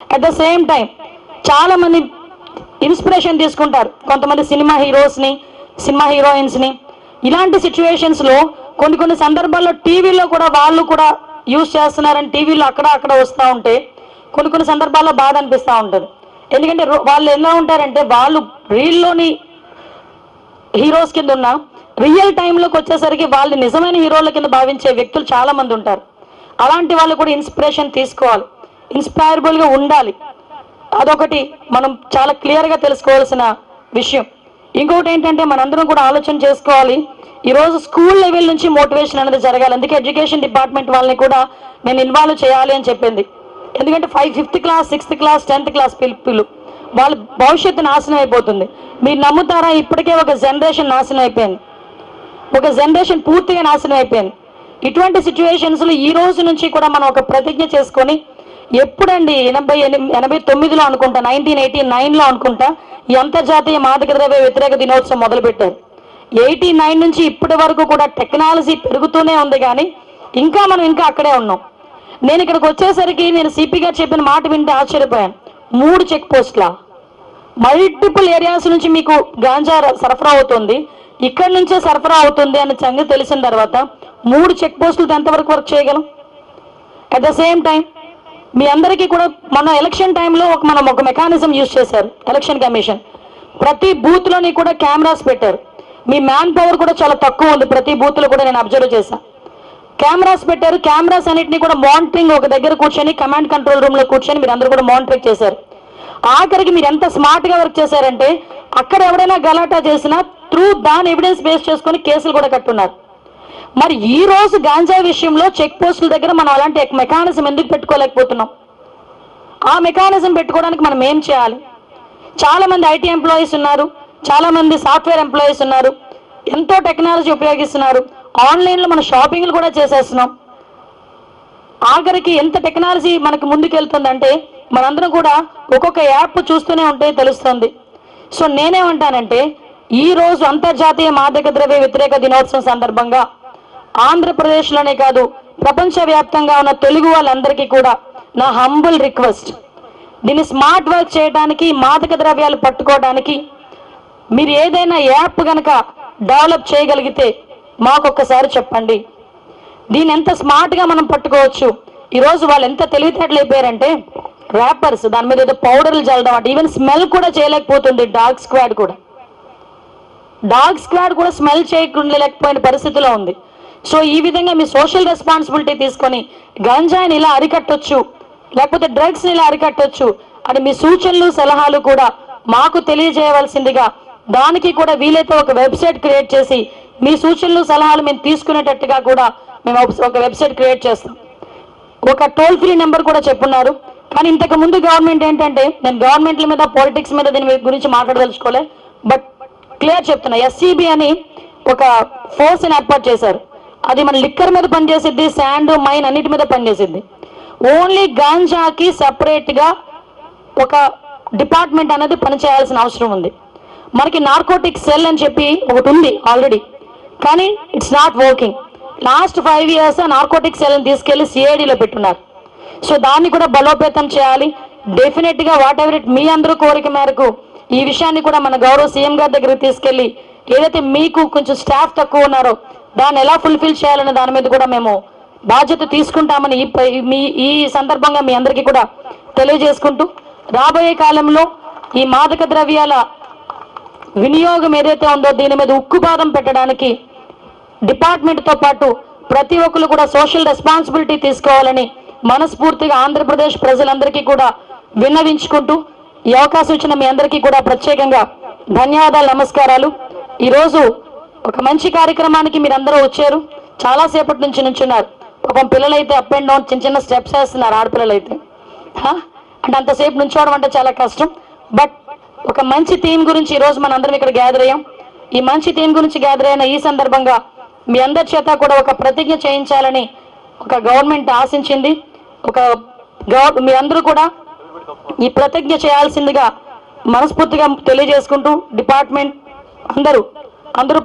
At the same time చాలా మంది inspiration తీసుకుంటారు, కొంతమంది సినిమా హీరోస్ని, సినిమా హీరోయిన్స్ని. ఇలాంటి సిచ్యువేషన్స్లో కొన్ని సందర్భాల్లో టీవీలో కూడా వాళ్ళు కూడా యూజ్ చేస్తున్నారని టీవీలో అక్కడ వస్తూ ఉంటే కొన్ని సందర్భాల్లో బాధ అనిపిస్తూ ఉంటుంది. ఎందుకంటే వాళ్ళు ఎలా ఉంటారంటే వాళ్ళు రీల్లోని హీరోస్ కింద ఉన్న రియల్ టైంలోకి వచ్చేసరికి వాళ్ళు నిజమైన హీరోల కింద భావించే వ్యక్తులు చాలామంది ఉంటారు. అలాంటి వాళ్ళు కూడా ఇన్స్పిరేషన్ తీసుకోవాలి, ఇన్స్పైరబుల్గా ఉండాలి. అదొకటి మనం చాలా క్లియర్గా తెలుసుకోవాల్సిన విషయం. ఇంకొకటి ఏంటంటే మనందరం కూడా ఆలోచన చేసుకోవాలి, ఈరోజు స్కూల్ లెవెల్ నుంచి మోటివేషన్ అనేది జరగాలి. అందుకే ఎడ్యుకేషన్ డిపార్ట్మెంట్ వాళ్ళని కూడా నేను ఇన్వాల్వ్ చేయాలి అని చెప్పింది. ఎందుకంటే 5th class 6th class 10th class పిల్లలు వాళ్ళ భవిష్యత్తు నాశనం అయిపోతుంది. మీరు నమ్ముతారా, ఇప్పటికే ఒక జనరేషన్ నాశనం అయిపోయింది, ఒక జనరేషన్ పూర్తిగా నాశనం అయిపోయింది. ఇటువంటి సిచ్యువేషన్స్లో ఈ రోజు నుంచి కూడా మనం ఒక ప్రతిజ్ఞ చేసుకొని, ఎప్పుడండి 89లో అనుకుంటా, 1989లో అనుకుంటా ఈ అంతర్జాతీయ మాదక ద్రవ్య వ్యతిరేక దినోత్సవం మొదలుపెట్టారు. 89 నుంచి ఇప్పటి వరకు కూడా టెక్నాలజీ పెరుగుతూనే ఉంది, కానీ మనం ఇంకా అక్కడే ఉన్నాం. నేను ఇక్కడికి వచ్చేసరికి నేను సిపి గారు చెప్పిన మాట వింటే ఆశ్చర్యపోయాను. 3 చెక్ పోస్ట్ల మల్టిపుల్ ఏరియాస్ నుంచి మీకు గాంజా సరఫరా అవుతుంది, ఇక్కడి నుంచే సరఫరా అవుతుంది అనే సంగతి తెలిసిన తర్వాత 3 చెక్ పోస్టులతో ఎంతవరకు వర్క్ చేయగలం? అట్ ద సేమ్ టైం మీ అందరికీ కూడా మన ఎలక్షన్ టైంలో మనం ఒక మెకానిజం యూజ్ చేశారు. ఎలక్షన్ కమిషన్ ప్రతి బూత్లోని కూడా కెమెరాస్ పెట్టారు. మీ మ్యాన్ పవర్ కూడా చాలా తక్కువ ఉంది, ప్రతి బూత్లో కూడా నేను అబ్జర్వ్ చేశాను. కెమెరాస్ పెట్టారు. కెమెరాస్ అన్నింటినీ కూడా మానిటరింగ్ ఒక దగ్గర కూర్చొని కమాండ్ కంట్రోల్ రూమ్లో కూర్చొని మీరు అందరూ కూడా మానిటరింగ్ చేశారు. ఆఖరికి మీరు ఎంత స్మార్ట్గా వర్క్ చేశారంటే అక్కడ ఎవరైనా గలాటా చేసినా దాని ఎవిడెన్స్ బేస్ చేసుకొని కేసులు కూడా కట్టున్నారు. మరి ఈ రోజు గాంజా విషయంలో చెక్ పోస్టుల దగ్గర మనం అలాంటి మెకానిజం ఎందుకు పెట్టుకోలేకపోతున్నాం? ఆ మెకానిజం పెట్టుకోవడానికి మనం ఏం చేయాలి? చాలా మంది ఐటీ ఎంప్లాయీస్ ఉన్నారు, చాలా మంది సాఫ్ట్వేర్ ఎంప్లాయీస్ ఉన్నారు, ఎంతో టెక్నాలజీ ఉపయోగిస్తున్నారు. ఆన్లైన్లో మన షాపింగ్లు కూడా చేసేస్తున్నాం. ఆఖరికి ఎంత టెక్నాలజీ మనకు ముందుకెళ్తుందంటే మనందరం కూడా ఒక్కొక్క యాప్ చూస్తూనే ఉంటే తెలుస్తుంది. సో నేనేమంటానంటే ఈ రోజు అంతర్జాతీయ మాదక ద్రవ్య వ్యతిరేక దినోత్సవం సందర్భంగా ఆంధ్రప్రదేశ్లోనే కాదు ప్రపంచవ్యాప్తంగా ఉన్న తెలుగు వాళ్ళందరికీ కూడా నా హంబుల్ రిక్వెస్ట్, దీన్ని స్మార్ట్ వర్క్ చేయడానికి, మాదక ద్రవ్యాలు పట్టుకోవడానికి మీరు ఏదైనా యాప్ కనుక డెవలప్ చేయగలిగితే మాకొక్కసారి చెప్పండి. దీన్ని ఎంత స్మార్ట్గా మనం పట్టుకోవచ్చు. ఈరోజు వాళ్ళు ఎంత తెలివితేటలు అయిపోయారంటే ర్యాపర్స్ దాని మీద ఏదో పౌడర్లు చల్లడం అంటే ఈవెన్ స్మెల్ కూడా చేయలేకపోతుంది. డాగ్ స్క్వాడ్ కూడా స్మెల్ చేయలేకపోయిన పరిస్థితిలో ఉంది. సో ఈ విధంగా మీ సోషల్ రెస్పాన్సిబిలిటీ తీసుకొని గంజాయిని ఇలా అరికట్టొచ్చు, లేకపోతే డ్రగ్స్ని ఇలా అరికట్టొచ్చు అని మీ సూచనలు సలహాలు కూడా మాకు తెలియజేయవలసిందిగా, దానికి కూడా వీలైతే ఒక వెబ్సైట్ క్రియేట్ చేసి మీ సూచనలు సలహాలు మేము తీసుకునేటట్టుగా కూడా మేము ఒక వెబ్సైట్ క్రియేట్ చేస్తాం. ఒక టోల్ ఫ్రీ నెంబర్ కూడా చెప్పున్నారు. కానీ ఇంతకు ముందు గవర్నమెంట్ ఏంటంటే, నేను గవర్నమెంట్ల మీద పాలిటిక్స్ మీద దీని గురించి మాట్లాడదలుచుకోలే, బట్ క్లియర్ చెప్తున్నా, ఎస్సీబీ అని ఒక ఫోర్స్ని ఏర్పాటు చేశారు. అది మన లిక్కర్ మీద పనిచేసిద్ది, శాండ్ మైన్ అన్నిటి మీద పనిచేసిద్ది. ఓన్లీ గాంజాకి సపరేట్గా ఒక డిపార్ట్మెంట్ అనేది పనిచేయాల్సిన అవసరం ఉంది. మనకి నార్కోటిక్ సెల్ అని చెప్పి ఒకటి ఉంది ఆల్రెడీ, కానీ it's not working. Last 5 years narcotic సెల్ని తీసుకెళ్లి సిఐడిలో పెట్టున్నారు. సో దాన్ని కూడా బలోపేతం చేయాలి. డెఫినెట్గా వాట్ ఎవర్ ఇట్ మీ అందరూ కోరిక మేరకు ఈ విషయాన్ని కూడా మన గౌరవ సీఎం గారి దగ్గరికి తీసుకెళ్లి, ఏదైతే మీకు కొంచెం స్టాఫ్ తక్కువ ఉన్నారో దాన్ని ఎలా ఫుల్ఫిల్ చేయాలనే దాని మీద కూడా మేము బాధ్యత తీసుకుంటామని ఈ సందర్భంగా మీ అందరికీ కూడా తెలియజేసుకుంటూ, రాబోయే కాలంలో ఈ మాదక ద్రవ్యాల వినియోగం ఏదైతే ఉందో దీని మీద ఉక్కుపాదం పెట్టడానికి డిపార్ట్మెంట్తో పాటు ప్రతి ఒక్కరు కూడా సోషల్ రెస్పాన్సిబిలిటీ తీసుకోవాలని మనస్ఫూర్తిగా ఆంధ్రప్రదేశ్ ప్రజలందరికీ కూడా విన్నవించుకుంటూ, ఈ అవకాశం ఇచ్చిన మీ అందరికీ కూడా ప్రత్యేకంగా ధన్యవాదాలు, నమస్కారాలు. ఈరోజు ఒక మంచి కార్యక్రమానికి మీరందరూ వచ్చారు. చాలాసేపటి నుంచి నుంచున్నారు. పాపం పిల్లలైతే అప్ అండ్ డౌన్ చిన్న స్టెప్స్ వేస్తున్నారు. ఆడపిల్లలైతే అంటే అంతసేపు నుంచోవడం అంటే చాలా కష్టం. బట్ ఒక మంచి థీమ్ గురించి ఈరోజు మనందరం ఇక్కడ గ్యాదర్ అయ్యాం. ఈ మంచి థీమ్ గురించి గ్యాదర్ అయిన ఈ సందర్భంగా మీ అందరి చేత కూడా ఒక ప్రతిజ్ఞ చేయించాలని ఒక గవర్నమెంట్ ఆశించింది. మీ అందరూ కూడా ఈ ప్రతిజ్ఞ చేయాల్సిందిగా మనస్ఫూర్తిగా తెలియజేసుకుంటూ, డిపార్ట్మెంట్ అందరూ